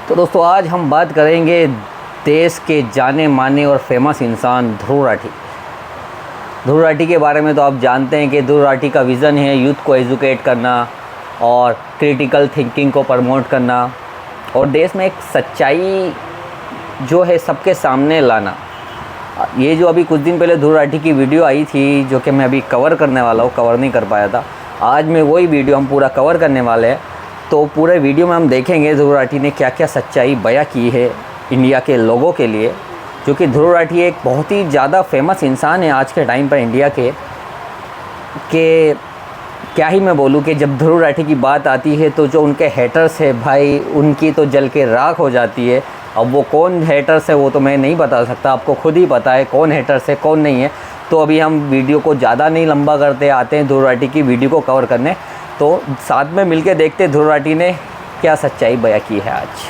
तो दोस्तों आज हम बात करेंगे देश के जाने माने और फेमस इंसान ध्रुव राठी। ध्रुव राठी के बारे में तो आप जानते हैं कि ध्रुव राठी का विज़न है यूथ को एजुकेट करना और क्रिटिकल थिंकिंग को प्रमोट करना और देश में एक सच्चाई जो है सबके सामने लाना। ये जो अभी कुछ दिन पहले ध्रुव राठी की वीडियो आई थी जो कि मैं अभी कवर करने वाला हूँ, कवर नहीं कर पाया था, आज मैं वही वीडियो हम पूरा कवर करने वाले हैं। तो पूरे वीडियो में हम देखेंगे ध्रुव राठी ने क्या क्या सच्चाई बयां की है इंडिया के लोगों के लिए, जो कि ध्रुव राठी एक बहुत ही ज़्यादा फेमस इंसान है आज के टाइम पर इंडिया के क्या ही मैं बोलूँ कि जब ध्रुव राठी की बात आती है तो जो उनके हेटर्स है भाई उनकी तो जल के राख हो जाती है। अब वो कौन हेटर्स है वो तो मैं नहीं बता सकता, आपको खुद ही पता है कौन हेटर्स है कौन नहीं है। तो अभी हम वीडियो को ज़्यादा नहीं लंबा करते, आते हैं ध्रुव राठी की वीडियो को कवर करने। तो साथ में मिलके देखते ध्रुव राठी ने क्या सच्चाई बयां की है आज।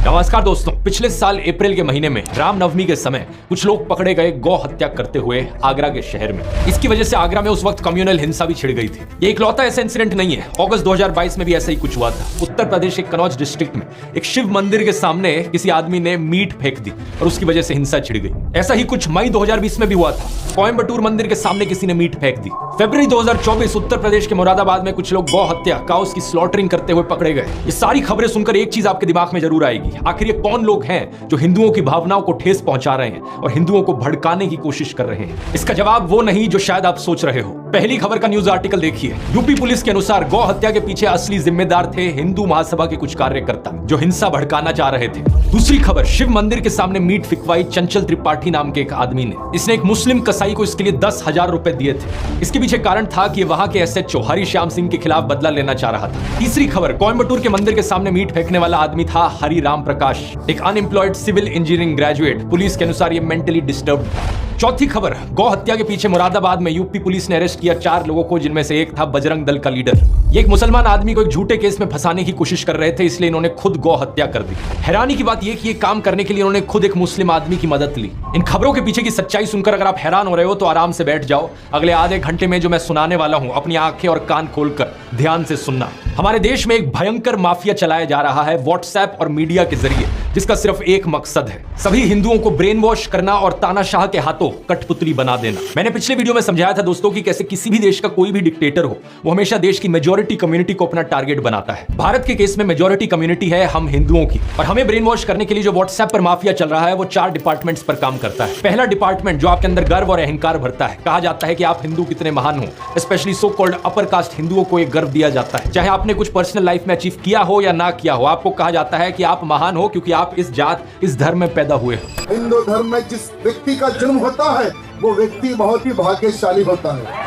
नमस्कार दोस्तों, पिछले साल अप्रैल के महीने में रामनवमी के समय कुछ लोग पकड़े गए गौ हत्या करते हुए आगरा के शहर में। इसकी वजह से आगरा में उस वक्त कम्युनल हिंसा भी छिड़ गई थी। ये इकलौता ऐसा इंसिडेंट नहीं है, अगस्त 2022 में भी ऐसा ही कुछ हुआ था। उत्तर प्रदेश के कनौज डिस्ट्रिक्ट में एक शिव मंदिर के सामने किसी आदमी ने मीट फेंक दी और उसकी वजह से हिंसा छिड़ गई। ऐसा ही कुछ मई 2020 में भी हुआ था, कोयम्बटूर मंदिर के सामने किसी ने मीट फेंक दी। फरवरी 2024 उत्तर प्रदेश के मुरादाबाद में कुछ लोग गौ हत्या काउस की स्लॉटरिंग करते हुए पकड़े गए। ये सारी खबरें सुनकर एक चीज आपके दिमाग में जरूर आएगी, आखिर ये कौन लोग हैं जो हिंदुओं की भावनाओं को ठेस पहुंचा रहे हैं और हिंदुओं को भड़काने की कोशिश कर रहे हैं। इसका जवाब वो नहीं जो शायद आप सोच रहे हो। पहली खबर का न्यूज आर्टिकल देखिए। यूपी पुलिस के अनुसार गौ हत्या के पीछे असली जिम्मेदार थे हिंदू महासभा के कुछ कार्यकर्ता जो हिंसा भड़काना चाह रहे थे। दूसरी खबर, शिव मंदिर के सामने मीट फिकवाई चंचल त्रिपाठी नाम के एक आदमी ने। इसने एक मुस्लिम कसाई को इसके लिए 10,000 रुपए दिए थे। इसके पीछे कारण था कि वहां के एसएचओ हरि श्याम सिंह के खिलाफ बदला लेना चाह रहा था। तीसरी खबर, कोयम्बटूर के मंदिर के सामने मीट फेंकने वाला आदमी था हरि राम प्रकाश, एक unemployed civil engineering graduate. Police के अनुसार ये मेंटली डिस्टर्ब था। चौथी खबर, गौ हत्या के पीछे मुरादाबाद में यूपी पुलिस ने अरेस्ट किया 4 लोगों को, जिनमें से एक था बजरंग दल का लीडर। ये एक मुसलमान आदमी को एक झूठे केस में फंसाने की कोशिश कर रहे थे, इसलिए इन्होंने खुद गौ हत्या कर दी। हैरानी की बात यह कि ये काम करने के लिए इन्होंने खुद एक मुस्लिम आदमी की मदद ली। इन खबरों के पीछे की सच्चाई सुनकर अगर आप हैरान हो रहे हो तो आराम से बैठ जाओ। अगले आधे घंटे में जो मैं सुनाने वाला हूं अपनी आंखें और कान खोलकर ध्यान से सुनना। हमारे देश में एक भयंकर माफिया चलाया जा रहा है व्हाट्सएप और मीडिया के जरिए, जिसका सिर्फ एक मकसद है, सभी हिंदुओं को ब्रेन वॉश करना और तानाशाह के हाथों कठपुतली बना देना। मैंने पिछले वीडियो में समझाया था दोस्तों कि कैसे किसी भी देश का कोई भी डिक्टेटर हो वो हमेशा देश की मेजॉरिटी कम्युनिटी को अपना टारगेट बनाता है। भारत के केस में मेजॉरिटी कम्युनिटी है हम हिंदुओं की, और हमें ब्रेन वॉश करने के लिए जो व्हाट्सएप पर माफिया चल रहा है वो 4 डिपार्टमेंट्स पर काम करता है। पहला डिपार्टमेंट जो आपके अंदर गर्व और अहंकार भरता है, कहा जाता है कि आप हिंदू कितने महान हो। Specially so called upper caste हिंदुओं को एक गर्व दिया जाता है, चाहे आपने कुछ पर्सनल लाइफ में अचीव किया हो या ना किया हो, आपको कहा जाता है कि आप महान हो क्योंकि आप इस जात इस धर्म में पैदा हुए हो। हिंदू धर्म में जिस व्यक्ति का जन्म होता है वो व्यक्ति बहुत ही भाग्यशाली होता है।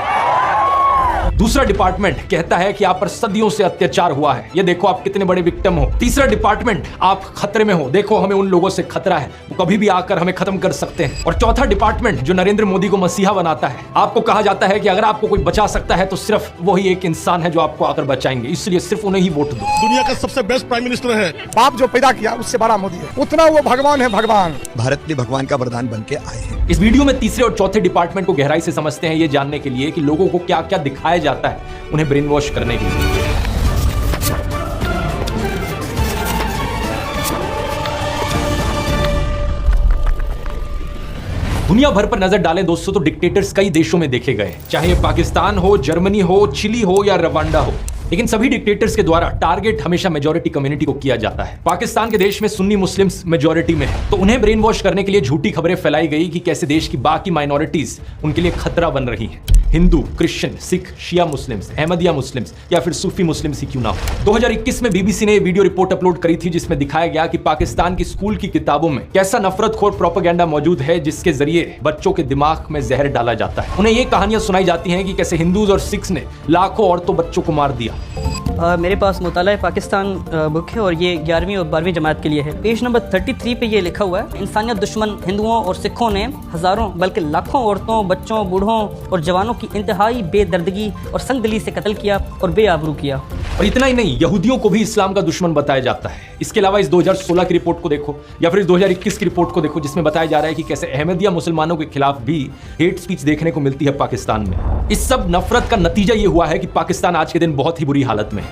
दूसरा डिपार्टमेंट कहता है कि आप पर सदियों से अत्याचार हुआ है, ये देखो आप कितने बड़े विक्टिम हो। तीसरा डिपार्टमेंट, आप खतरे में हो, देखो हमें उन लोगों से खतरा है, वो कभी भी आकर हमें खत्म कर सकते हैं। और चौथा डिपार्टमेंट जो नरेंद्र मोदी को मसीहा बनाता है, आपको कहा जाता है कि अगर आपको कोई बचा सकता है तो सिर्फ वही एक इंसान है जो आपको आकर बचाएंगे, इसलिए सिर्फ उन्हें ही वोट दो। दुनिया का सबसे बेस्ट प्राइम मिनिस्टर है। बाप जो पैदा किया उससे बड़ा मोदी है, उतना वो भगवान है। भगवान भारत के भगवान का वरदान बन के आए हैं। इस वीडियो में तीसरे और चौथे डिपार्टमेंट को गहराई से समझते हैं, ये जानने के लिए कि लोगों को क्या क्या दिखाया जाता है उन्हें ब्रेन वॉश करने के लिए। दुनिया भर पर नजर डालें दोस्तों तो डिक्टेटर्स कई देशों में देखे गए, चाहे ये पाकिस्तान हो, जर्मनी हो, चिली हो या रवांडा हो, लेकिन सभी डिक्टेटर्स के द्वारा टारगेट हमेशा मेजॉरिटी कम्युनिटी को किया जाता है। पाकिस्तान के देश में सुन्नी मुस्लिम्स मेजॉरिटी में है, तो उन्हें ब्रेन वॉश करने के लिए झूठी खबरें फैलाई गई कि कैसे देश की बाकी माइनॉरिटीज उनके लिए खतरा बन रही हैं। हिंदू, क्रिश्चियन, सिख, शिया मुस्लिम्स, अहमदिया मुस्लिम्स या फिर सूफी मुस्लिम्स ही क्यों ना हो। 2021 में बीबीसी ने वीडियो रिपोर्ट अपलोड करी थी जिसमें दिखाया गया कि पाकिस्तान की स्कूल की किताबों में कैसा नफरतखोर प्रोपेगेंडा मौजूद है जिसके जरिए बच्चों के दिमाग में जहर डाला जाता है। उन्हें ये कहानियां सुनाई जाती हैं कि कैसे हिंदूज और सिख्स ने लाखों औरतों बच्चों को मार दिया। मेरे पास मुताला पाकिस्तान बुक है और ये 11वीं और 12वीं जमात के लिए है। पेज नंबर 33 पे ये लिखा हुआ है, इंसानियत दुश्मन हिंदुओं और सिखों ने हजारों बल्कि लाखों औरतों, बच्चों, बूढ़ों और जवानों की इंतहाई बेदर्दगी और संगदिली से कत्ल किया और बेआबरू किया। और इतना ही नहीं, यहूदियों को भी इस्लाम का दुश्मन बताया जाता है। इसके अलावा इस 2016 की रिपोर्ट को देखो या फिर इस 2021 की रिपोर्ट को देखो जिसमें बताया जा रहा है कि कैसे अहमदिया मुसलमानों के खिलाफ भी हेट स्पीच देखने को मिलती है पाकिस्तान में। इस सब नफरत का नतीजा ये हुआ है कि पाकिस्तान आज के दिन बहुत ही बुरी हालत में है।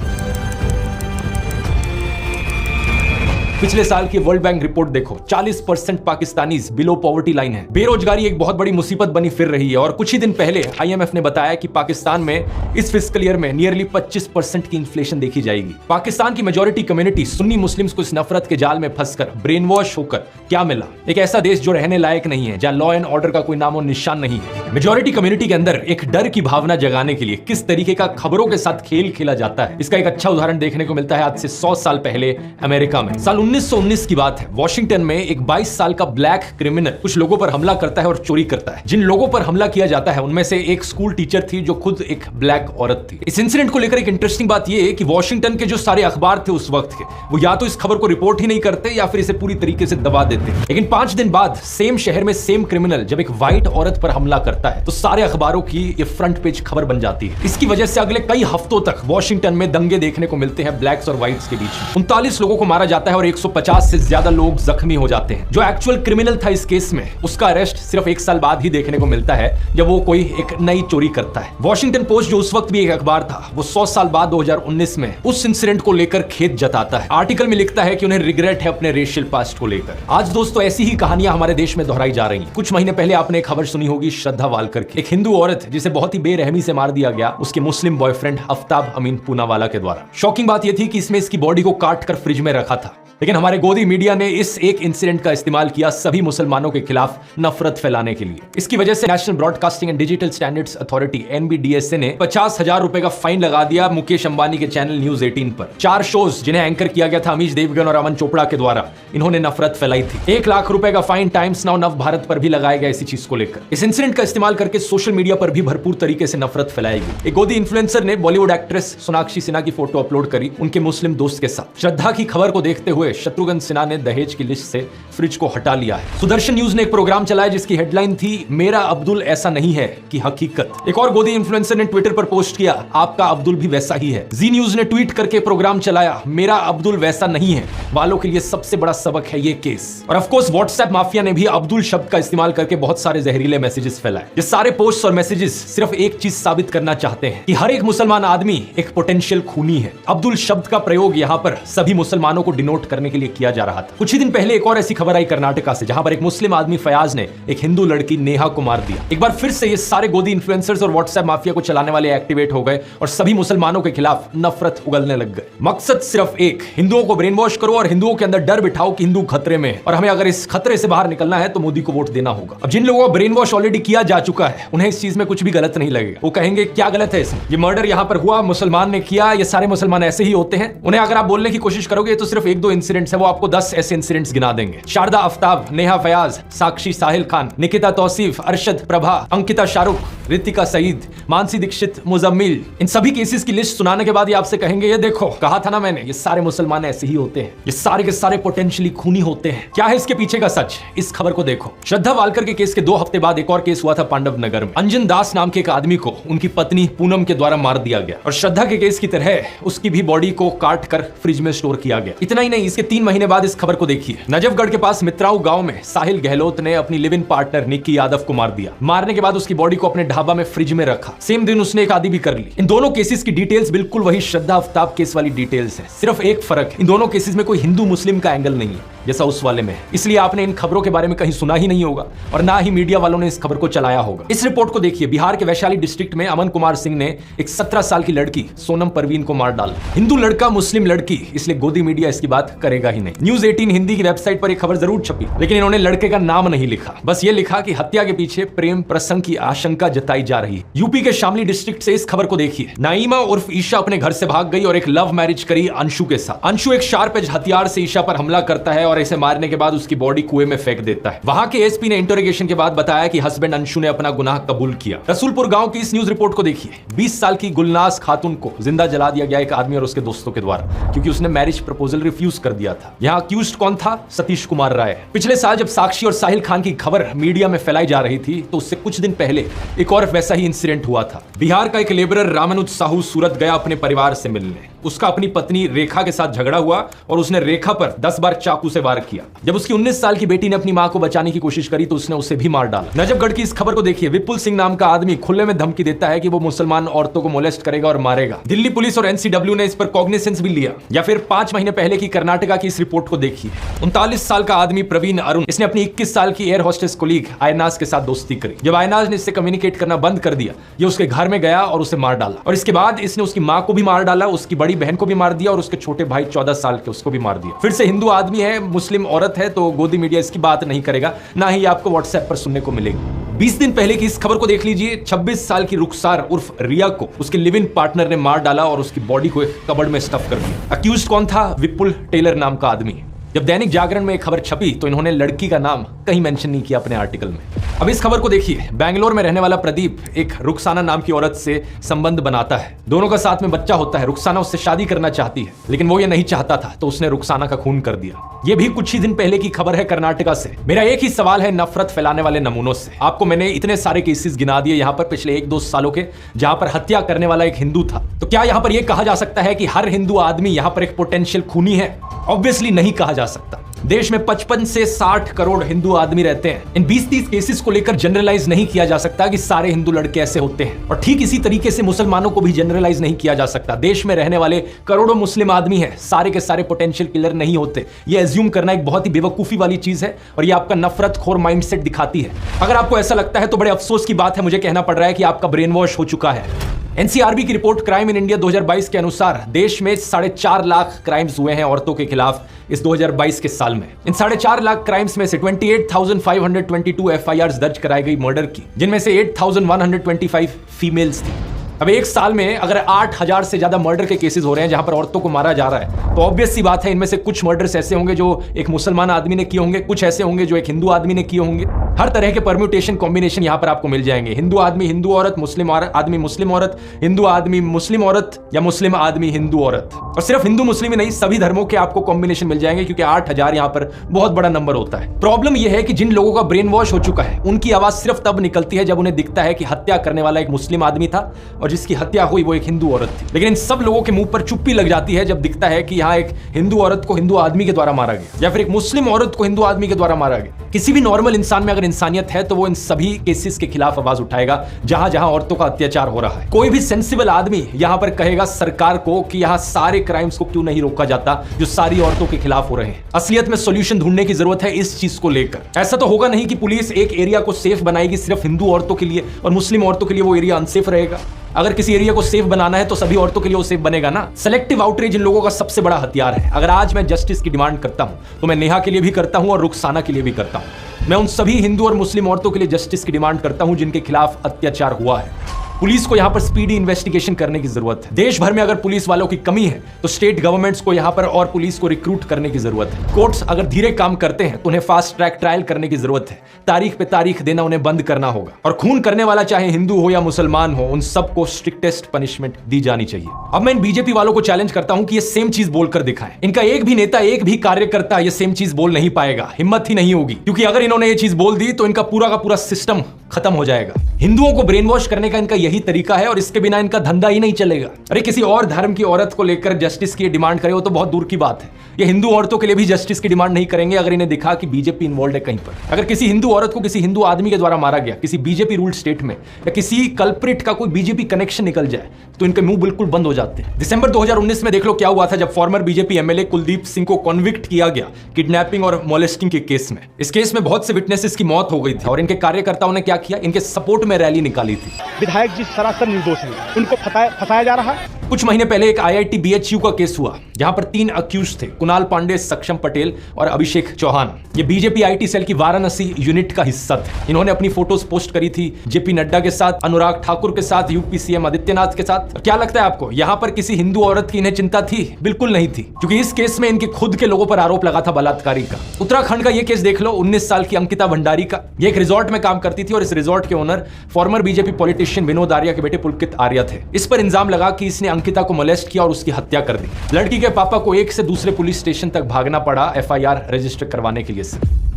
पिछले साल की वर्ल्ड बैंक रिपोर्ट देखो, 40% पाकिस्तानीज बिलो पॉवर्टी लाइन है। बेरोजगारी एक बहुत बड़ी मुसीबत बनी फिर रही है और कुछ ही दिन पहले IMF ने बताया कि पाकिस्तान में इस फिस्कल ईयर में नियरली 25% की इन्फ्लेशन देखी जाएगी। पाकिस्तान की मेजॉरिटी कम्युनिटी सुन्नी मुस्लिम्स को इस नफरत के जाल में फंसकर ब्रेन वॉश होकर क्या मिला? एक ऐसा देश जो रहने लायक नहीं है, जहां लॉ एंड ऑर्डर का कोई नामो निशान नहीं है। मेजॉरिटी कम्युनिटी के अंदर एक डर की भावना जगाने के लिए किस तरीके का खबरों के साथ खेल खेला जाता है, इसका एक अच्छा उदाहरण देखने को मिलता है आज से 100 साल पहले अमेरिका में। साल 1919 की बात है। वॉशिंगटन में एक 22 साल का ब्लैक क्रिमिनल कुछ लोगों पर हमला करता है और चोरी करता है। जिन लोगों पर हमला किया जाता है उनमें से एक स्कूल टीचर थी जो खुद एक ब्लैक औरत थी। इस इंसिडेंट को लेकर एक इंटरेस्टिंग बात यह है कि वॉशिंगटन के जो सारे अखबार थे उस वक्त के, वो या तो इस खबर को रिपोर्ट ही नहीं करते या फिर इसे पूरी तरीके से दबा देते। लेकिन 5 दिन बाद सेम शहर में सेम क्रिमिनल जब एक व्हाइट औरत पर हमला करता है तो सारे अखबारों की ये फ्रंट पेज खबर बन जाती है। इसकी वजह से अगले कई हफ्तों तक वॉशिंगटन में दंगे देखने को मिलते हैं ब्लैक्स और व्हाइट्स के बीच। 39 लोगों को मारा जाता है और 150 से ज्यादा लोग जख्मी हो जाते हैं। जो एक्चुअल क्रिमिनल था इस केस में, उसका अरेस्ट सिर्फ 1 साल बाद ही देखने को मिलता है जब वो कोई एक नई चोरी करता है। वॉशिंगटन पोस्ट जो उस वक्त भी एक अखबार था, वो 100 साल बाद 2019 में उस इंसिडेंट को लेकर खेद जताता है। आर्टिकल में लिखता है कि उन्हें रिग्रेट है अपने रेशियल पास्ट को लेकर। आज दोस्तों ऐसी ही कहानियां हमारे देश में दोहराई जा रही हैं। कुछ महीने पहले आपने एक खबर सुनी होगी श्रद्धा वालकर की, एक हिंदू औरत जिसे बहुत ही बेरहमी से मार दिया गया उसके मुस्लिम बॉयफ्रेंड आफ्ताब अमीन पूनावाला के द्वारा। शॉकिंग बात यह थी कि इसमें इसकी बॉडी को काट कर फ्रिज में रखा था, लेकिन हमारे गोदी मीडिया ने इस एक इंसिडेंट का इस्तेमाल किया सभी मुसलमानों के खिलाफ नफरत फैलाने के लिए। इसकी वजह से national broadcasting and digital standards authority NBDSA ने 50,000 रुपए का फाइन लगा दिया मुकेश अंबानी के चैनल न्यूज 18 पर। 4 शोज जिन्हें एंकर किया गया था अमीश देवगन और अमन चोपड़ा के द्वारा, इन्होंने नफरत फैलाई थी। 1 लाख रुपए का फाइन टाइम्स नाउ नव भारत पर भी लगाया गया इसी चीज को लेकर। इस इंसिडेंट का इस्तेमाल करके सोशल मीडिया पर भी भरपूर तरीके से नफरत फैलाई गई। एक गोदी इन्फ्लुएंसर ने बॉलीवुड एक्ट्रेस सोनाक्षी सिन्हा की फोटो अपलोड करी उनके मुस्लिम दोस्त के साथ। श्रद्धा की खबर को देखते हुए शत्रुघ्न सिन्हा ने दहेज की लिस्ट से फ्रिज को हटा लिया है। सुदर्शन न्यूज ने एक प्रोग्राम चलाया जिसकी हेडलाइन थी मेरा अब्दुल ऐसा नहीं है कि हकीकत। एक और गोदी इन्फ्लुएंसर ने ट्विटर पर पोस्ट किया आपका अब्दुल भी वैसा ही है। जी न्यूज ने ट्वीट करके प्रोग्राम चलाया मेरा अब्दुल वैसा नहीं है वालों के लिए सबसे बड़ा सबक है ये केस। और ऑफ कोर्स व्हाट्सएप माफिया ने भी अब्दुल शब्द का इस्तेमाल करके बहुत सारे जहरीले मैसेजेस फैलाए। ये सारे पोस्ट और मैसेजेस सिर्फ एक चीज साबित करना चाहते हैं कि हर एक मुसलमान आदमी एक पोटेंशियल खूनी है। अब्दुल शब्द का प्रयोग यहां पर सभी मुसलमानों को डिनोट करने के लिए किया जा रहा था। कुछ ही दिन पहले एक और ऐसी खबर आई कर्नाटका से, जहां पर एक मुस्लिम आदमी फयाज ने एक हिंदू लड़की नेहा को मार दिया। एक बार फिर से ये सारे गोदी इन्फ्लुएंसर्स और व्हाट्सएप माफिया को चलाने वाले एक्टिवेट हो गए और सभी मुसलमानों के खिलाफ नफरत उगलने लग गए। मकसद सिर्फ एक, हिंदुओं को ब्रेन वॉश करो और हिंदुओं के अंदर डर बिठाओ कि हिंदू खतरे में है और हमें अगर इस खतरे से बाहर निकलना है तो मोदी को वोट देना होगा। अब जिन लोगों को ब्रेन वॉश ऑलरेडी किया जा चुका है उन्हें इस चीज में कुछ भी गलत नहीं लगेगा। वो कहेंगे क्या गलत है इसमें, ये मर्डर यहां पर हुआ, मुसलमान ने किया, ये सारे मुसलमान ऐसे ही होते हैं। उन्हें अगर आप बोलने की कोशिश करोगे तो सिर्फ 1-2 इंसिडेंट्स है, वो आपको 10 ऐसे इंसिडेंट्स गिना देंगे। शारदा आफ्ताब, नेहा फयाज, साक्षी साहिल खान, निकिता तौसीफ, अरशद प्रभा, अंकिता शाहरुख, रितिका सईद, मानसी दीक्षित, मुजम्मिल, इन सभी केसेस की लिस्ट सुनाने के बाद ये आपसे कहेंगे ये देखो कहा था ना मैंने, ये सारे मुसलमान ऐसे ही होते हैं, ये सारे के सारे पोटेंशियली खूनी होते हैं। क्या है इसके पीछे का सच, इस खबर को देखो। श्रद्धा वालकर के केस के 2 हफ्ते बाद एक और केस हुआ था पांडव नगर में। अंजन दास नाम के एक आदमी को उनकी पत्नी पूनम के द्वारा मार दिया गया और श्रद्धा के केस की तरह उसकी भी बॉडी को काट कर फ्रिज में स्टोर किया गया। इतना ही नहीं, इसके 3 महीने बाद इस खबर को देखिए। नजफगढ़ के पास मित्राऊ गांव में साहिल गहलोत ने अपनी live in partner Nikki Yadav को मार दिया। मारने के बाद उसकी बॉडी को अपने ढाबा में फ्रिज में रखा। सेम दिन उसने एक आदि भी कर ली। इन दोनों केसेस की डिटेल्स बिल्कुल वही श्रद्धा आफ्ताब केस वाली डिटेल्स है। सिर्फ एक फर्क, इन दोनों केसेस में कोई हिंदू मुस्लिम का एंगल नहीं है जैसा उस वाले में है। इसलिए आपने इन खबरों के बारे में कहीं सुना ही नहीं होगा और ना ही मीडिया वालों ने इस खबर को चलाया होगा। इस रिपोर्ट को देखिए। बिहार के वैशाली डिस्ट्रिक्ट में अमन कुमार सिंह ने एक 17 साल की लड़की सोनम परवीन को मार डाला। हिंदू लड़का मुस्लिम लड़की, इसलिए गोदी मीडिया इसकी बात करेगा ही नहीं। न्यूज 18 हिंदी की वेबसाइट पर एक खबर जरूर छपी, लेकिन इन्होंने लड़के का नाम नहीं लिखा। बस ये लिखा कि हत्या के पीछे प्रेम प्रसंग की आशंका जताई जा रही है। यूपी के शामली डिस्ट्रिक्ट से इस खबर को देखिए। नाइमा उर्फ ईशा अपने घर से भाग गई और एक लव मैरिज करी अंशु के साथ। अंशु एक शार्प एज हथियार से ईशा पर हमला करता है और इसे मारने के बाद उसकी बॉडी कुएं में फेंक देता है। वहां के एसपी ने इंटरोगेशन के बाद बताया कि हस्बैंड अंशु ने अपना गुनाह कबूल किया। रसूलपुर गांव की इस न्यूज रिपोर्ट को देखिए। 20 साल की गुलनाज खातून को जिंदा जला दिया गया एक आदमी और उसके दोस्तों के द्वारा, क्योंकि उसने मैरिज प्रपोजल रिफ्यूज कर दिया था। यहाँ अक्यूज्ड कौन था? सतीश कुमार राय। पिछले साल जब साक्षी और साहिल खान की खबर मीडिया में फैलाई जा रही थी तो उससे कुछ दिन पहले एक और वैसा ही इंसिडेंट हुआ था। बिहार का एक लेबरर रामानुज साहू सूरत गया अपने परिवार से मिलने। उसका अपनी पत्नी रेखा के साथ झगड़ा हुआ और उसने रेखा पर 10 बार चाकू से वार किया। जब उसकी 19 साल की बेटी ने अपनी मां को बचाने की कोशिश करी तो उसने उसे भी मार डाला। नजफगढ़ की इस खबर को देखिए। विपुल सिंह नाम का आदमी खुले में धमकी देता है कि वो मुसलमान औरतों को मोलेस्ट करेगा और मारेगा। दिल्ली पुलिस और एनसीडब्ल्यू ने इस पर कॉग्निसेंस भी लिया। या फिर 5 महीने पहले की कर्नाटका की इस रिपोर्ट को देखिए। 39 साल का आदमी प्रवीण अरुण, इसने अपनी 21 साल की एयर होस्टेस कोलीग आयनाज के साथ दोस्ती करी। जब आयनाज ने इससे कम्युनिकेट करना बंद कर दिया, ये उसके घर में गया और उसे मार डाला। और इसके बाद इसने उसकी मां को भी मार डाला, उसकी बड़ी बहन को भी मार दिया और उसके छोटे भाई 14 साल के उसको भी मार दिया। फिर से हिंदू आदमी है, मुस्लिम औरत है, तो गोदी मीडिया इसकी बात नहीं करेगा, ना ही आपको व्हाट्सएप पर सुनने को मिलेगी। 20 दिन पहले की इस खबर को देख लीजिए। 26 साल की रुखसार उर्फ रिया को उसके लिव इन पार्टनर ने मार डाला और उसकी बॉडी को एक कबर्ड में स्टफ कर दिया। अक्यूज्ड कौन था? विपुल टेलर नाम का आदमी। जब दैनिक जागरण में एक खबर छपी तो इन्होंने लड़की का नाम कहीं मेंशन नहीं किया अपने आर्टिकल में। अब इस खबर को देखिए। बेंगलोर में रहने वाला प्रदीप एक रुखसाना नाम की औरत से संबंध बनाता है। दोनों का साथ में बच्चा होता है। रुखसाना उससे शादी करना चाहती है, लेकिन वो ये नहीं चाहता था, तो उसने रुखसाना का खून कर दिया। ये भी कुछ ही दिन पहले की खबर है कर्नाटका से। मेरा एक ही सवाल है नफरत फैलाने वाले नमूनों से। आपको मैंने इतने सारे केसेस गिना दिए यहाँ पर पिछले 1-2 सालों के, जहां पर हत्या करने वाला एक हिंदू था। तो क्या यहाँ पर यह कहा जा सकता है कि हर हिंदू आदमी यहाँ पर एक पोटेंशियल खूनी है? ऑब्वियसली नहीं कहा जा सकता। देश में 55 से 60 करोड़ हिंदू आदमी रहते हैं। इन 20-30 केसेस को लेकर जनरलाइज नहीं किया जा सकता कि सारे हिंदू लड़के ऐसे होते हैं। और ठीक इसी तरीके से मुसलमानों को भी जनरलाइज नहीं किया जा सकता। देश में रहने वाले करोड़ों मुस्लिम आदमी हैं, सारे के सारे पोटेंशियल किलर नहीं होते। ये एज्यूम करना एक बहुत ही बेवकूफी वाली चीज है और ये आपका नफरतखोर माइंडसेट दिखाती है। अगर आपको ऐसा लगता है तो बड़े अफसोस की बात है, मुझे कहना पड़ रहा है कि आपका ब्रेन वॉश हो चुका है। एनसीआरबी की रिपोर्ट क्राइम इन इंडिया 2022 के अनुसार देश में 4.5 लाख क्राइम्स हुए हैं औरतों के खिलाफ इस 2022 के साल में। इन 4.5 लाख क्राइम्स में से 28,522 एफआईआर दर्ज कराई गई मर्डर की, जिनमें से 8,125 फीमेल्स थी। अब एक साल में अगर 8,000 से ज्यादा मर्डर के केसेस हो रहे हैं जहां पर औरतों को मारा जा रहा है, तो ऑब्वियस सी बात है इनमें से कुछ मर्डर्स ऐसे होंगे जो एक मुसलमान आदमी ने किए होंगे, कुछ ऐसे होंगे जो एक हिंदू आदमी ने किए होंगे। हर तरह के परम्यूटेशन कॉम्बिनेशन यहां पर आपको मिल जाएंगे। हिंदू आदमी हिंदू औरत, मुस्लिम आदमी मुस्लिम औरत, हिंदू आदमी मुस्लिम औरत या मुस्लिम आदमी हिंदू औरत। और सिर्फ हिंदू मुस्लिम ही नहीं, सभी धर्मों के आपको कॉम्बिनेशन मिल जाएंगे, क्योंकि 8,000 यहां पर बहुत बड़ा नंबर होता है। प्रॉब्लम यह है कि जिन लोगों का ब्रेन वॉश हो चुका है उनकी आवाज सिर्फ तब निकलती है जब उन्हें दिखता है कि हत्या करने वाला एक मुस्लिम आदमी था और जिसकी हत्या हुई वो एक हिंदू औरत थी। लेकिन इन सब लोगों के मुंह पर चुप्पी लग जाती है जब दिखता है कि यहाँ एक हिंदू औरत को हिंदू आदमी के द्वारा मारा गया या फिर एक मुस्लिम औरत को हिंदू आदमी के द्वारा मारा गया। किसी भी नॉर्मल इंसान में अगर इंसानियत है तो वो इन सभी केसेस के खिलाफ आवाज उठाएगा जहां जहां औरतों का अत्याचार हो रहा है। कोई भी सेंसिबल आदमी यहां पर कहेगा सरकार को कि यहां सारे क्राइम्स को क्यों नहीं रोका जाता जो सारी औरतों के खिलाफ हो रहे हैं। असलियत में सॉल्यूशन ढूंढने की जरूरत है इस चीज को लेकर। ऐसा तो होगा नहीं कि पुलिस एक एरिया को सेफ बनाएगी सिर्फ हिंदू औरतों के लिए और मुस्लिम औरतों के लिए वो एरिया अनसेफ रहेगा। अगर किसी एरिया को सेफ बनाना है तो सभी औरतों के लिए वो सेफ बनेगा ना। सेलेक्टिव आउटरीच इन लोगों का सबसे बड़ा हथियार है। अगर आज मैं जस्टिस की डिमांड करता हूं तो मैं नेहा के लिए भी करता हूं और रुखसाना के लिए भी करता हूं। मैं उन सभी हिंदू और मुस्लिम औरतों के लिए जस्टिस की डिमांड करता हूं जिनके खिलाफ अत्याचार हुआ है। पुलिस को यहां पर स्पीडी इन्वेस्टिगेशन करने की जरूरत है। देश भर में अगर पुलिस वालों की कमी है तो स्टेट गवर्नमेंट्स को यहां पर और पुलिस को रिक्रूट करने की जरूरत है। कोर्ट्स अगर धीरे काम करते हैं तो उन्हें फास्ट ट्रैक ट्रायल करने की जरूरत है। तारीख पे तारीख देना उन्हें बंद करना होगा और खून करने वाला चाहे हिंदू हो या मुसलमान हो, उन सबको स्ट्रिक्टेस्ट पनिशमेंट दी जानी चाहिए। अब मैं इन बीजेपी वालों को चैलेंज करता हूं कि ये सेम चीज बोलकर दिखाएं। इनका एक भी नेता, एक भी कार्यकर्ता ये सेम चीज बोल नहीं पाएगा, हिम्मत ही नहीं होगी, क्योंकि अगर इन्होंने ये चीज बोल दी तो इनका पूरा का पूरा सिस्टम खत्म हो जाएगा। हिंदुओं को ब्रेन वॉश करने का इनका यही तरीका है और इसके बिना इनका धंधा ही नहीं चलेगा। अरे किसी और धर्म की औरत को लेकर जस्टिस की डिमांड करे वो तो बहुत दूर की बात है। ये हिंदू औरतों के लिए भी जस्टिस की डिमांड नहीं करेंगे अगर इन्हें दिखा कि बीजेपी इन्वॉल्व है कहीं पर। अगर किसी हिंदू औरत को किसी हिंदू आदमी के द्वारा मारा गया किसी बीजेपी रूल्ड स्टेट में या किसी कल्प्रिट का कोई बीजेपी कनेक्शन निकल जाए तो इनके मुंह बिल्कुल बंद हो जाते हैं। दिसंबर 2019 में देख लो क्या हुआ था जब farmer BJP MLA Kuldeep Singh को कॉन्विक्ट किया गया किडनैपिंग और मोलेस्टिंग के केस में। इस केस में बहुत से विटनेसेस की मौत हो गई थी और इनके कार्यकर्ताओं ने क्या किया, इनके सपोर्ट में रैली निकाली थी। विधायक जी सरासर निर्दोष हैं, उनको फंसाया जा रहा है। कुछ महीने पहले एक आईआईटी बीएचयू का केस हुआ जहां पर 3 अक्यूज थे, कुणाल पांडे, सक्षम पटेल और अभिषेक चौहान। ये बीजेपी आईटी सेल की वाराणसी यूनिट का हिस्सा थे। इन्होंने अपनी फोटोज पोस्ट करी थी जेपी नड्डा के साथ, अनुराग ठाकुर के साथ, यूपी सीएम आदित्यनाथ के साथ। क्या लगता है आपको यहां पर किसी हिंदू औरत की इन्हें चिंता थी? बिल्कुल नहीं थी, क्योंकि इस केस में इनके खुद के लोगों पर आरोप लगा था बलात्कारी का। उत्तराखंड का ये केस देख लो, 19 साल की अंकिता भंडारी का। ये एक रिजॉर्ट में काम करती थी और इस रिजॉर्ट के owner farmer BJP politician Vinod Arya के बेटे पुलकित आर्या थे। इस पर इल्जाम लगा कि इसने अंकिता को मोलेस्ट किया और उसकी हत्या कर दी। लड़की के पापा को एक से दूसरे पुलिस स्टेशन तक भागना पड़ा एफआईआर रजिस्टर करवाने के लिए।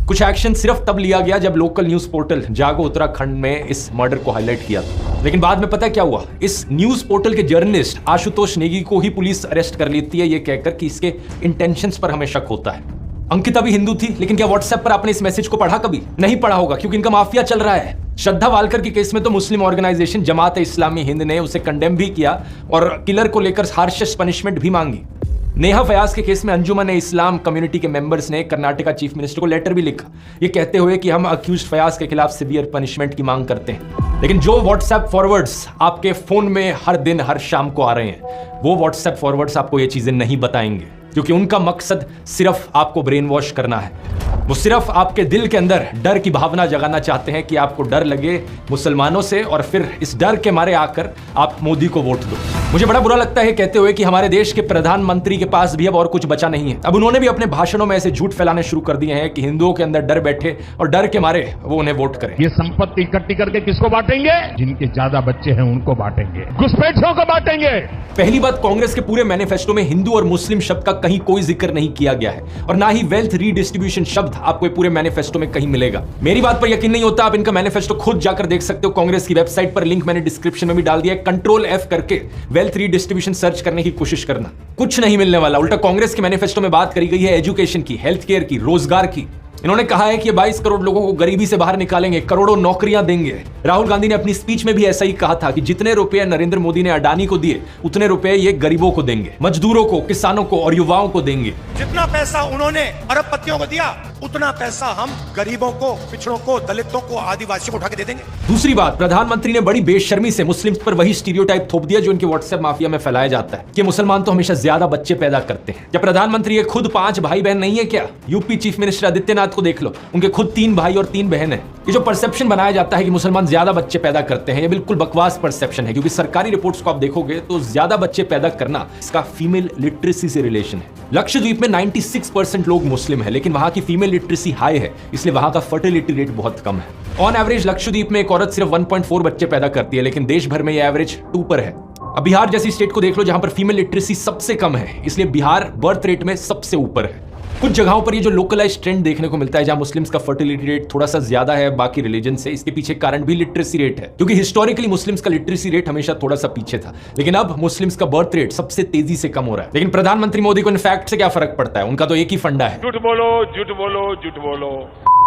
कुछ एक्शन सिर्फ तब लिया गया जब लोकल न्यूज पोर्टल जागो उत्तराखंड में इस मर्डर को हाईलाइट किया था। लेकिन बाद में पता क्या हुआ, इस न्यूज पोर्टल के जर्नलिस्ट आशुतोष नेगी को ही पुलिस अरेस्ट कर लेती है, ये कहकर कि इसके इंटेंशंस पर हमें शक होता है। अंकिता भी हिंदू थी, लेकिन क्या व्हाट्सएप पर आपने इस मैसेज को पढ़ा? कभी नहीं पढ़ा होगा, क्योंकि इनका माफिया चल रहा है। श्रद्धा वालकर के केस में तो मुस्लिम ऑर्गेनाइजेशन जमात इस्लामी हिंद ने उसे कंडेम भी किया और किलर को लेकर हार्शेस्ट पनिशमेंट भी मांगी। नेहा फयाज के केस में अंजुमन इस्लाम कम्युनिटी के मेंबर्स ने कर्नाटका चीफ मिनिस्टर को लेटर भी लिखा, ये कहते हुए कि हम अक्यूज्ड फयाज के खिलाफ सीवियर पनिशमेंट की मांग करते हैं। लेकिन जो व्हाट्सएप फॉरवर्ड्स आपके फोन में हर दिन हर शाम को आ रहे हैं, वो व्हाट्सएप फॉरवर्ड्स आपको ये चीजें नहीं बताएंगे, क्योंकि उनका मकसद सिर्फ आपको ब्रेन वॉश करना है। वो सिर्फ आपके दिल के अंदर डर की भावना जगाना चाहते हैं कि आपको डर लगे मुसलमानों से, और फिर इस डर के मारे आकर आप मोदी को वोट दो। मुझे बड़ा बुरा लगता है कहते हुए कि हमारे देश के प्रधानमंत्री के पास भी अब और कुछ बचा नहीं है। अब उन्होंने भी अपने भाषणों में ऐसे झूठ फैलाने शुरू कर दिए हैं कि हिंदुओं के अंदर डर बैठे और डर के मारे वो उन्हें वोट करें। ये संपत्ति इकट्ठी करके किसको बांटेंगे? जिनके ज्यादा बच्चे हैं उनको बांटेंगे, घुसपैठियों को बांटेंगे। पहली बात, कांग्रेस के पूरे मैनिफेस्टो में हिंदू और मुस्लिम शब्द का कहीं कोई जिक्र नहीं किया गया है, और ना ही वेल्थ रीडिस्ट्रीब्यूशन शब्द आपको पूरे मैनिफेस्टो में कहीं मिलेगा। मेरी बात पर यकीन नहीं होता, आप इनका मैनिफेस्टो खुद जाकर देख सकते हो। कांग्रेस की वेबसाइट पर लिंक मैंने डिस्क्रिप्शन में भी डाल दिया है। कंट्रोल F करके वेल्थ रीडिस्ट्रीब्यूशन सर्च करने की कोशिश करना, कुछ नहीं मिलने वाला। उल्टा कांग्रेस के मैनिफेस्टो में बात करी गई है एजुकेशन की, हेल्थ केयर की, रोजगार की। इन्होंने कहा है कि ये 22 करोड़ लोगों को गरीबी से बाहर निकालेंगे, करोड़ों नौकरियां देंगे। राहुल गांधी ने अपनी स्पीच में भी ऐसा ही कहा था कि जितने रुपए नरेंद्र मोदी ने अडानी को दिए, उतने रुपए ये गरीबों को देंगे, मजदूरों को, किसानों को और युवाओं को देंगे। जितना पैसा उन्होंने अरबपतियों को दिया, उतना पैसा हम गरीबों को, पिछड़ों को, दलितों को, आदिवासियों को उठा के दे देंगे। दूसरी बात, प्रधानमंत्री ने बड़ी बेशर्मी से मुस्लिम्स पर वही स्टीरियोटाइप थोप दिया जो इनके व्हाट्सएप माफिया में फैलाया जाता है कि मुसलमान तो हमेशा ज्यादा बच्चे पैदा करते हैं। जब प्रधानमंत्री ये खुद 5 भाई बहन नहीं है क्या? यूपी चीफ मिनिस्टर आदित्यनाथ को देख लो, उनके खुद 3 भाई और 3 बहन है। ये जो परसेप्शन बनाया जाता है कि मुसलमान ज्यादा बच्चे पैदा करते हैं, ये बिल्कुल बकवास परसेप्शन है, क्योंकि सरकारी रिपोर्ट्स को आप देखोगे तो ज्यादा बच्चे पैदा करना इसका फीमेल लिटरेसी से रिलेशन है। लक्षद्वीप में 96% लोग मुस्लिम है, लेकिन वहां की फीमेल लिटरेसी हाई है, इसलिए वहां का फर्टिलिटी रेट बहुत कम है। ऑन एवरेज लक्षद्वीप में एक औरत सिर्फ 1.4 बच्चे पैदा करती है, लेकिन देश भर में ये एवरेज 2 पर है। अब बिहार जैसी स्टेट को देख लो जहां पर फीमेल लिटरेसी सबसे कम है, इसलिए बिहार बर्थ रेट में सबसे ऊपर है। कुछ जगहों पर ये जो लोकलाइज ट्रेंड देखने को मिलता है जहां मुस्लिम्स का फर्टिलिटी रेट थोड़ा सा ज्यादा है बाकी रिलीजन से, इसके पीछे कारण भी लिटरेसी रेट है, क्योंकि हिस्टोरिकली मुस्लिम्स का लिटरेसी रेट हमेशा थोड़ा सा पीछे था, लेकिन अब मुस्लिम्स का बर्थ रेट सबसे तेजी से कम हो रहा है। लेकिन प्रधानमंत्री मोदी को इन फैक्ट से क्या फर्क पड़ता है? उनका तो एक ही फंडा है, झूठ बोलो, झूठ बोलो, झूठ बोलो।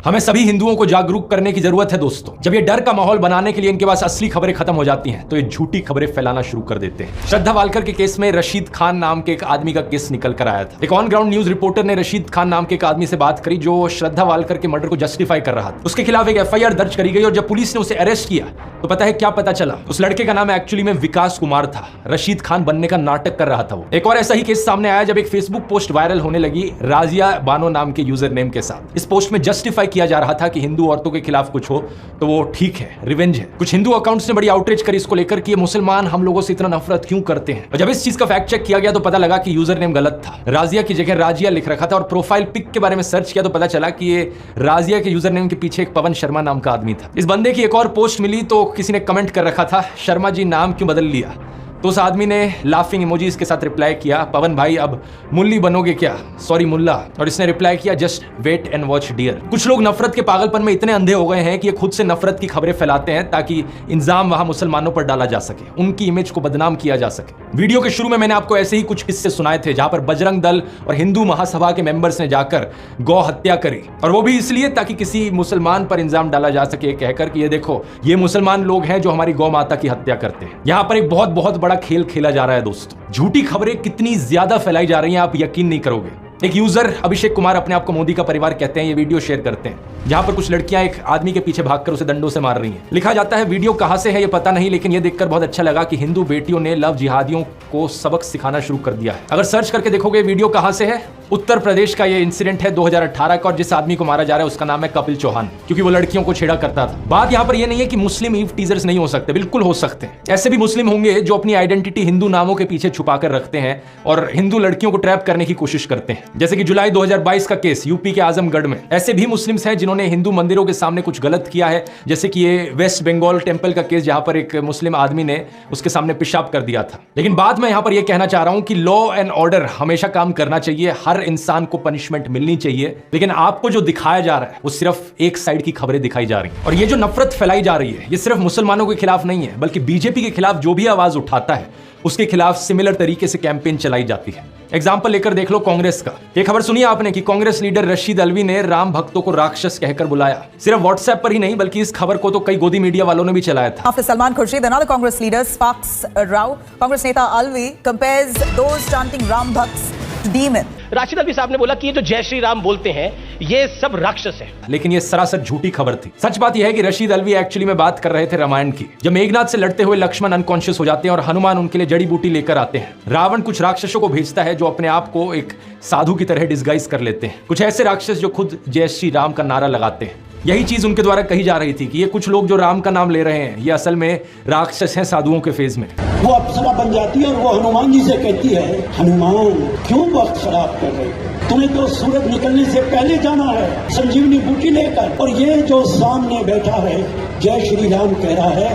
हमें सभी हिंदुओं को जागरूक करने की जरूरत है दोस्तों। जब ये डर का माहौल बनाने के लिए इनके पास असली खबरें खत्म हो जाती हैं, तो ये झूठी खबरें फैलाना शुरू कर देते हैं। श्रद्धा वालकर के केस में रशीद खान नाम के एक आदमी का केस निकल कर आया था। एक ऑन ग्राउंड न्यूज रिपोर्टर ने रशीद खान नाम के एक आदमी से बात करी जो श्रद्धा वालकर के मर्डर को जस्टिफाई कर रहा था। उसके खिलाफ एक FIR दर्ज करी गई और जब पुलिस ने उसे अरेस्ट किया तो पता है क्या पता चला? उस लड़के का नाम एक्चुअली में विकास कुमार था। रशीद खान बनने का नाटक कर रहा था वो। एक और ऐसा ही केस सामने आया जब एक फेसबुक पोस्ट वायरल होने लगी राजिया बानो नाम के यूजर नेम के साथ। इस पोस्ट में जस्टिफाई किया जा रहा था कि हिंदू औरतों के खिलाफ कुछ हो तो वो ठीक है, रिवेंज है। कुछ हिंदू अकाउंट्स ने बड़ी आउटरीच करी इसको लेकर कि ये मुसलमान हम लोगों से इतना नफरत क्यों करते हैं, और जब इस चीज का फैक्ट चेक किया गया तो पता लगा कि यूजर नेम गलत था। राजिया की जगह राजिया लिख रखा था, और प्रोफाइल पिक के बारे में सर्च किया तो पता चला कि ये राजिया के यूजर नेम के पीछे एक पवन शर्मा नाम का आदमी था। इस बंदे की एक और पोस्ट मिली तो किसी ने कमेंट कर रखा था, शर्मा जी नाम क्यों बदल लिया? तो उस आदमी ने लाफिंग इमोजीज के साथ रिप्लाई किया, पवन भाई अब मुल्ली बनोगे क्या? सॉरी मुल्ला। और इसने रिप्लाई किया, just wait and watch dear. कुछ लोग नफरत के पागलपन में इतने अंधे हो गए हैं कि ये खुद से नफरत की खबरें फैलाते हैं ताकि इंजाम वहां मुसलमानों पर डाला जा सके, उनकी इमेज को बदनाम किया जा सके। वीडियो के शुरू में मैंने आपको ऐसे ही कुछ किस्से सुनाए थे जहां पर बजरंग दल और हिंदू महासभा के मेंबर्स ने जाकर गौ हत्या करी, और वो भी इसलिए ताकि किसी मुसलमान पर इंजाम डाला जा सके कहकर कि ये देखो ये मुसलमान लोग हैं जो हमारी गौ माता की हत्या करते हैं। यहां पर एक बहुत बहुत बड़ा खेल खेला जा रहा है दोस्तों। झूठी खबरें कितनी ज्यादा फैलाई जा रही हैं आप यकीन नहीं करोगे। एक यूजर अभिषेक कुमार अपने आप को मोदी का परिवार कहते हैं, ये वीडियो शेयर करते हैं जहां पर कुछ लड़कियां एक आदमी के पीछे भागकर उसे डंडों से मार रही हैं। लिखा जाता है वीडियो कहां से है ये पता नहीं, लेकिन ये देखकर बहुत अच्छा लगा कि हिंदू बेटियों ने लव जिहादियों को सबक सिखाना शुरू कर दिया है। अगर सर्च करके देखोगे वीडियो कहां से है, उत्तर प्रदेश का ये इंसिडेंट है 2018 का, और जिस आदमी को मारा जा रहा है उसका नाम है कपिल चौहान, क्योंकि वो लड़कियों को छेड़ा करता था। बात यहां पर ये नहीं है कि मुस्लिम ईव टीजर्स नहीं हो सकते, बिल्कुल हो सकते हैं। ऐसे भी मुस्लिम होंगे जो अपनी आइडेंटिटी हिंदू नामों के पीछे छुपा कर रखते हैं और हिंदू लड़कियों को ट्रैप करने की कोशिश करते हैं, जैसे कि जुलाई 2022 का केस यूपी के आजमगढ़ में। ऐसे भी मुस्लिम्स हैं जिन्होंने इन्होंने हिंदू मंदिरों के सामने कुछ गलत किया है, जैसे कि ये वेस्ट बंगाल टेंपल का केस जहां पर एक मुस्लिम आदमी ने उसके सामने पेशाब कर दिया था। लेकिन बात मैं यहां पर यह कहना चाह रहा हूं कि लॉ एंड ऑर्डर हमेशा काम करना चाहिए, हर इंसान को पनिशमेंट मिलनी चाहिए, लेकिन आपको जो दिखाया जा रहा है वो सिर्फ एक साइड की खबरें दिखाई जा रही हैं। और ये जो नफरत फैलाई जा रही है ये सिर्फ मुसलमानों के खिलाफ नहीं है, बल्कि बीजेपी के खिलाफ जो भी आवाज उठाता है उसके खिलाफ सिमिलर तरीके से कैंपेन चलाई जाती है। एग्जाम्पल लेकर देख लो कांग्रेस का। एक खबर सुनी आपने कि कांग्रेस लीडर रशीद अलवी ने राम भक्तों को राक्षस कहकर बुलाया। सिर्फ व्हाट्सएप पर ही नहीं बल्कि इस खबर को तो कई गोदी मीडिया वालों ने भी चलाया था। After Salman Khurshid, another Congress leader sparks a row. Congress neta Alvi compares those chanting Ram Bhakts to demon. Rashid Alvi साहब ने बोला कि ये जो जय श्री राम बोलते हैं ये सब राक्षस है। लेकिन ये सरासर झूठी खबर थी। सच बात यह है कि रशीद अलवी एक्चुअली में बात कर रहे थे रामायण की। जब मेघनाथ से लड़ते हुए लक्ष्मण अनकॉन्शियस हो जाते हैं और हनुमान उनके लिए जड़ी बूटी लेकर आते हैं, रावण कुछ राक्षसों को भेजता है जो अपने आप को एक साधु की तरह डिस्गाइज कर लेते हैं। कुछ ऐसे राक्षस जो खुद जय श्री राम का नारा लगाते हैं। यही चीज उनके द्वारा कही जा रही थी कि ये कुछ लोग जो राम का नाम ले रहे हैं ये असल में राक्षस हैं साधुओं के फेज में। वो अप्सरा बन जाती है और वो हनुमान जी से कहती है, हनुमान क्यों वक्त खराब कर रहे हो? तुम्हें तो सूरज निकलने से पहले जाना है संजीवनी बूटी लेकर। और ये जो सामने बैठा है जय श्री राम कह रहा है,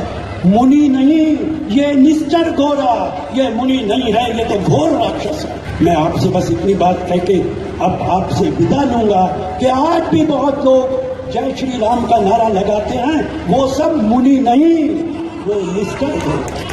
मुनि नहीं, ये निश्चर घोरा, ये मुनि नहीं है, ये तो घोर राक्षस है। मैं आपसे बस इतनी बात कह के अब आपसे विदा लूंगा कि आज भी बहुत लोग जय श्री राम का नारा लगाते हैं, वो सब मुनि नहीं, वो निश्चर घोरा।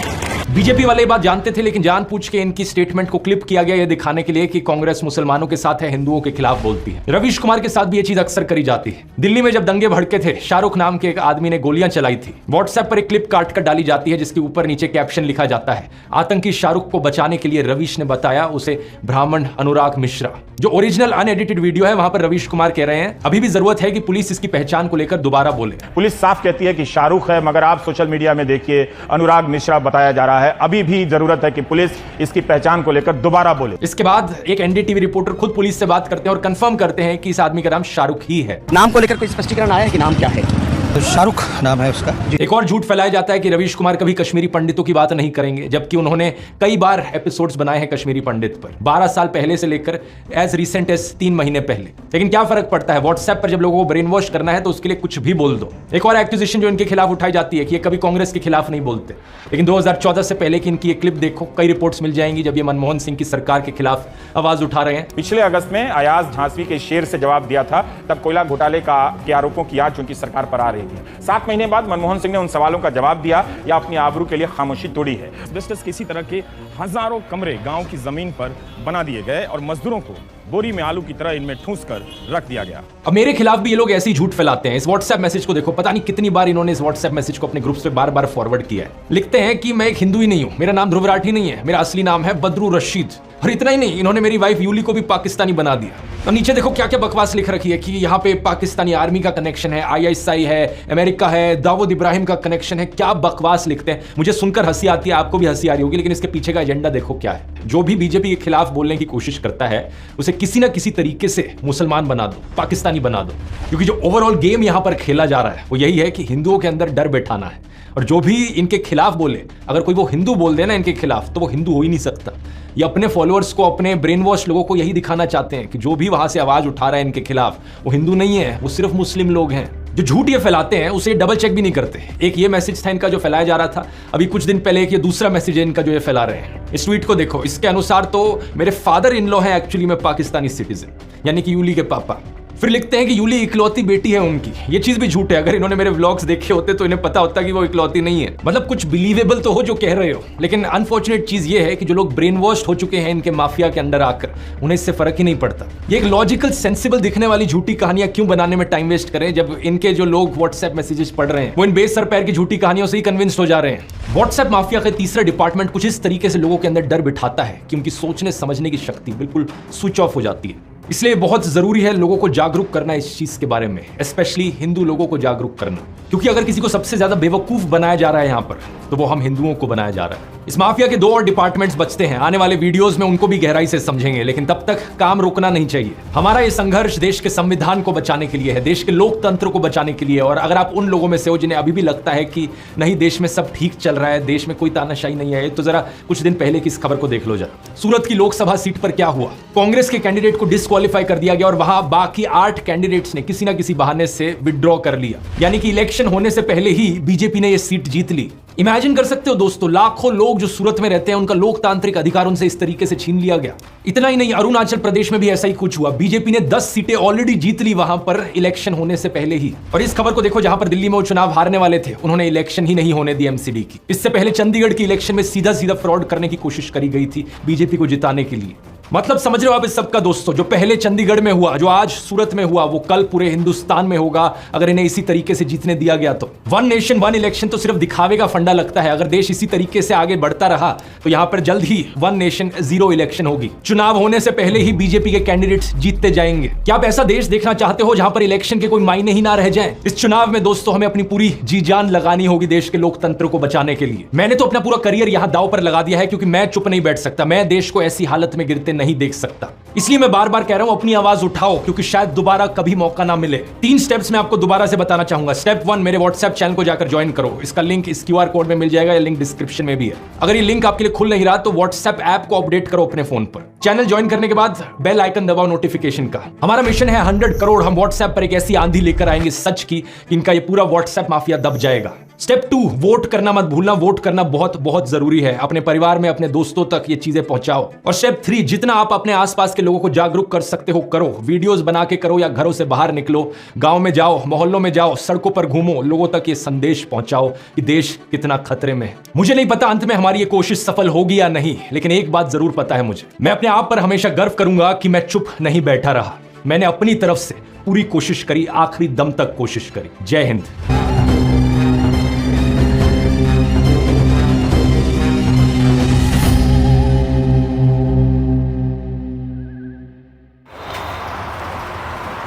बीजेपी वाले बात जानते थे, लेकिन जानबूझ के इनकी स्टेटमेंट को क्लिप किया गया ये दिखाने के लिए कि कांग्रेस मुसलमानों के साथ है, हिंदुओं के खिलाफ बोलती है। रवीश कुमार के साथ भी ये चीज अक्सर करी जाती है। दिल्ली में जब दंगे भड़के थे, शाहरुख नाम के एक आदमी ने गोलियां चलाई थी। व्हाट्सएप पर एक क्लिप काट कर डाली जाती है जिसके ऊपर नीचे कैप्शन लिखा जाता है, आतंकी शाहरुख को बचाने के लिए रवीश ने बताया उसे ब्राह्मण अनुराग मिश्रा। जो ओरिजिनल अनएडिटेड वीडियो है वहां पर रवीश कुमार कह रहे हैं अभी भी जरूरत है कि पुलिस इसकी पहचान को लेकर दोबारा बोले। पुलिस साफ कहती है कि शाहरुख है, मगर आप सोशल मीडिया में देखिए अनुराग मिश्रा बताया जा रहा है। अभी भी जरूरत है कि पुलिस इसकी पहचान को लेकर दोबारा बोले। इसके बाद एक एनडीटीवी रिपोर्टर खुद पुलिस से बात करते हैं और कंफर्म करते हैं कि इस आदमी का नाम शाहरुख ही है। नाम को लेकर कोई स्पष्टीकरण आया है कि नाम क्या है? तो शाहरुख नाम है उसका। एक और झूठ फैलाया जाता है कि रवीश कुमार कभी कश्मीरी पंडितों की बात नहीं करेंगे, जबकि उन्होंने कई बार एपिसोड्स बनाए हैं कश्मीरी पंडित पर, 12 साल पहले से लेकर एज रिसेंट एज 3 महीने पहले। लेकिन क्या फर्क पड़ता है, व्हाट्सएप पर जब लोगों को ब्रेन वॉश करना है तो उसके लिए कुछ भी बोल दो। एक और एक्यूजेशन जो इनके खिलाफ उठाई जाती है कि ये कभी कांग्रेस के खिलाफ नहीं बोलते, लेकिन 2014 से पहले की इनकी एक क्लिप देखो, कई रिपोर्ट्स मिल जाएंगी जब ये मनमोहन सिंह की सरकार के खिलाफ आवाज उठा रहे हैं। पिछले अगस्त में अयाज झांसी के शेर से जवाब दिया था, तब कोयला घोटाले के आरोपों की याद उनकी सरकार पर आ रही थी। 7 महीने बाद मनमोहन सिंह ने उन सवालों का जवाब दिया या अपनी आबरू के लिए खामोशी तोड़ी है। एस्बेस्टस किसी तरह के हजारों कमरे गांव की जमीन पर बना दिए गए और मजदूरों को बोरी में आलू की तरह इनमें ठूंस कर रख दिया गया। अब मेरे खिलाफ भी ये लोग ऐसे ही झूठ फैलाते हैं। इस व्हाट्सएप मैसेज को देखो, पता नहीं कितनी बार इन्होंने इस व्हाट्सएप मैसेज को अपने ग्रुप्स पे बार बार फॉरवर्ड किया है। लिखते हैं कि मैं एक हिंदू ही नहीं हूं, मेरा नाम ध्रुव राठी नहीं है, मेरा असली नाम है बदरू रशीद। और इतना ही नहीं, इन्होंने मेरी वाइफ यूली को भी पाकिस्तानी बना दिया। और नीचे देखो क्या क्या बकवास लिख रखी है कि यहाँ पे पाकिस्तानी आर्मी का कनेक्शन है, ISI है, अमेरिका है, दाऊद इब्राहिम का कनेक्शन है। क्या बकवास लिखते हैं, मुझे सुनकर हंसी आती है, आपको भी हंसी आ रही होगी, लेकिन इसके पीछे का एजेंडा देखो क्या है। जो भी बीजेपी के खिलाफ बोलने की कोशिश करता है उसे किसी ना किसी तरीके से मुसलमान बना दो, पाकिस्तानी बना दो, क्योंकि जो ओवरऑल गेम यहां पर खेला जा रहा है वो यही है कि हिंदुओं के अंदर डर बैठाना है। और जो भी इनके खिलाफ बोले, अगर कोई वो हिंदू बोल दे ना इनके खिलाफ, तो वो हिंदू हो ही नहीं सकता। ये अपने फॉलोअर्स को, अपने ब्रेन वॉश लोगों को यही दिखाना चाहते हैं कि जो भी वहां से आवाज उठा रहा है इनके खिलाफ वो हिंदू नहीं है, वो सिर्फ मुस्लिम लोग हैं। जो झूठ ये फैलाते हैं उसे डबल चेक भी नहीं करते। एक ये मैसेज था इनका जो फैलाया जा रहा था, अभी कुछ दिन पहले एक ये दूसरा मैसेज है इनका जो ये फैला रहे हैं। इस ट्वीट को देखो, इसके अनुसार तो मेरे फादर इन लॉ है एक्चुअली में पाकिस्तानी सिटीजन, यानी कि यूली के पापा। फिर लिखते हैं कि यूली इकलौती बेटी है उनकी। ये चीज भी झूठ है। अगर इन्होंने मेरे व्लॉग्स देखे होते तो इन्हें पता होता कि वो इकलौती नहीं है। मतलब कुछ बिलीवेबल तो हो जो कह रहे हो, लेकिन अनफॉर्चुनेट चीज ये है कि जो लोग ब्रेन वॉश हो चुके हैं इनके माफिया के अंडर आकर, उन्हें इससे फर्क ही नहीं पड़ता। ये एक लॉजिकल सेंसिबल दिखने वाली झूठी कहानियां क्यों बनाने में टाइम वेस्ट करें, जब इनके जो लोग व्हाट्सएप मैसेजेस पढ़ रहे हैं वो इन बेसर पैर की झूठी कहानियों से ही कन्विंस्ड हो जा रहे हैं। व्हाट्सएप माफिया का तीसरा डिपार्टमेंट कुछ इस तरीके से लोगों के अंदर डर बिठाता है कि उनकी सोचने समझने की शक्ति बिल्कुल स्विच ऑफ हो जाती है। इसलिए बहुत जरूरी है लोगों को जागरूक करना इस चीज के बारे में, स्पेशली हिंदू लोगों को जागरूक करना, क्योंकि अगर किसी को सबसे ज्यादा बेवकूफ बनाया जा रहा है यहाँ पर, तो वो हम हिंदुओं को बनाया जा रहा है। इस माफिया के 2 और डिपार्टमेंट्स बचते हैं। आने वाले वीडियोस में उनको भी गहराई से समझेंगे, लेकिन तब तक काम रुकना नहीं चाहिए। हमारा ये संघर्ष देश के संविधान को बचाने के लिए है, देश के लोकतंत्र को बचाने के लिए। और अगर आप उन लोगों में से हो जिन्हें अभी भी लगता है कि नहीं देश में सब ठीक चल रहा है, देश में कोई तानाशाही नहीं है, तो जरा कुछ दिन पहले की इस खबर को देख लो जरा। सूरत की लोकसभा सीट पर क्या हुआ, कांग्रेस के कैंडिडेट को डिस्क्वालीफाई डिस्क्वालीफाई कर दिया गया और वहां बाकी 8 कैंडिडेट्स ने किसी ना किसी बहाने से विड्रॉ कर लिया, यानी कि इलेक्शन होने से पहले ही बीजेपी ने यह सीट जीत ली। इमेजिन कर सकते हो दोस्तों, लाखों लोग जो सूरत में रहते हैं उनका लोकतांत्रिक अधिकार उनसे इस तरीके से छीन लिया गया। इतना ही नहीं, अरुणाचल प्रदेश में भी ऐसा ही कुछ हुआ। बीजेपी ने 10 सीटें ऑलरेडी जीत ली वहां पर इलेक्शन होने से पहले ही। और इस खबर को देखो, जहां पर दिल्ली में वो चुनाव हारने वाले थे उन्होंने इलेक्शन ही नहीं होने दी एमसीडी की। इससे पहले चंडीगढ़ की इलेक्शन में सीधा फ्रॉड करने की कोशिश करी गई थी बीजेपी को जिताने के लिए। मतलब समझ रहे हो आप इस सबका दोस्तों, जो पहले चंडीगढ़ में हुआ, जो आज सूरत में हुआ, वो कल पूरे हिंदुस्तान में होगा अगर इन्हें इसी तरीके से जीतने दिया गया तो। 1 नेशन 1 इलेक्शन तो सिर्फ दिखावे का फंडा लगता है। अगर देश इसी तरीके से आगे बढ़ता रहा तो यहां पर जल्द ही 1 नेशन 0 इलेक्शन होगी। चुनाव होने से पहले ही बीजेपी के कैंडिडेट्स जीतते जाएंगे। क्या आप ऐसा देश देखना चाहते हो जहां पर इलेक्शन के कोई मायने ही ना रह जाए? इस चुनाव में दोस्तों हमें अपनी पूरी जी जान लगानी होगी देश के लोकतंत्र को बचाने के लिए। मैंने तो अपना पूरा करियर यहां दांव पर लगा दिया है, क्योंकि मैं चुप नहीं बैठ सकता। मैं देश को ऐसी हालत में गिरते नहीं देख सकता। इसलिए मैं बार बार कह रहा हूं, अपनी आवाज उठाओ, क्योंकि शायद दोबारा कभी मौका ना मिले। 3 स्टेप्स मैं आपको दोबारा से बताना चाहूंगा। स्टेप 1, मेरे व्हाट्सएप चैनल को जाकर ज्वाइन करो। इसका लिंक इस QR कोड में मिल जाएगा, या लिंक डिस्क्रिप्शन में भी है। अगर ये लिंक आपके लिए खुल नहीं रहा तो व्हाट्सएप ऐप को अपडेट करो अपने फोन पर। चैनल ज्वाइन करने के बाद बेल आइकन दबाओ नोटिफिकेशन का। हमारा मिशन है 100 करोड़। हम व्हाट्सएप पर एक ऐसी आंधी लेकर आएंगे सच की, इनका ये पूरा व्हाट्सएप माफिया दब जाएगा। स्टेप 2, वोट करना मत भूलना। वोट करना बहुत बहुत जरूरी है। अपने परिवार में, अपने दोस्तों तक ये चीजें पहुंचाओ। और स्टेप 3, जितना आप अपने आसपास के लोगों को जागरूक कर सकते हो करो। वीडियोस बना के करो, या घरों से बाहर निकलो, गांव में जाओ, मोहल्लों में जाओ, सड़कों पर घूमो, लोगों तक ये संदेश पहुंचाओ कि देश कितना खतरे में है। मुझे नहीं पता अंत में हमारी ये कोशिश सफल होगी या नहीं, लेकिन एक बात जरूर पता है मुझे, मैं अपने आप पर हमेशा गर्व करूंगा कि मैं चुप नहीं बैठा रहा। मैंने अपनी तरफ से पूरी कोशिश करी, आखिरी दम तक कोशिश करी। जय हिंद।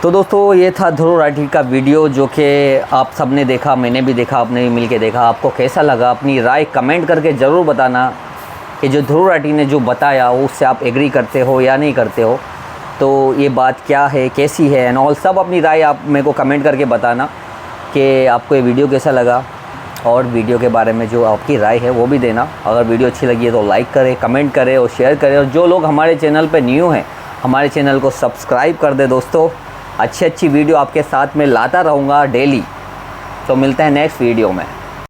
तो दोस्तों ये था ध्रुव राठी का वीडियो, जो कि आप सबने देखा, मैंने भी देखा, आपने भी मिल के देखा। आपको कैसा लगा अपनी राय कमेंट करके ज़रूर बताना कि जो ध्रुव राठी ने जो बताया उससे आप एग्री करते हो या नहीं करते हो, तो ये बात क्या है, कैसी है एंड ऑल सब अपनी राय आप मेरे को कमेंट करके बताना कि आपको ये वीडियो कैसा लगा, और वीडियो के बारे में जो आपकी राय है वो भी देना। अगर वीडियो अच्छी लगी है तो लाइक करें, कमेंट करें और शेयर करें। और जो लोग हमारे चैनल पर न्यू हैं, हमारे चैनल को सब्सक्राइब कर दे दोस्तों। अच्छी वीडियो आपके साथ में लाता रहूँगा डेली। तो मिलते हैं नेक्स्ट वीडियो में।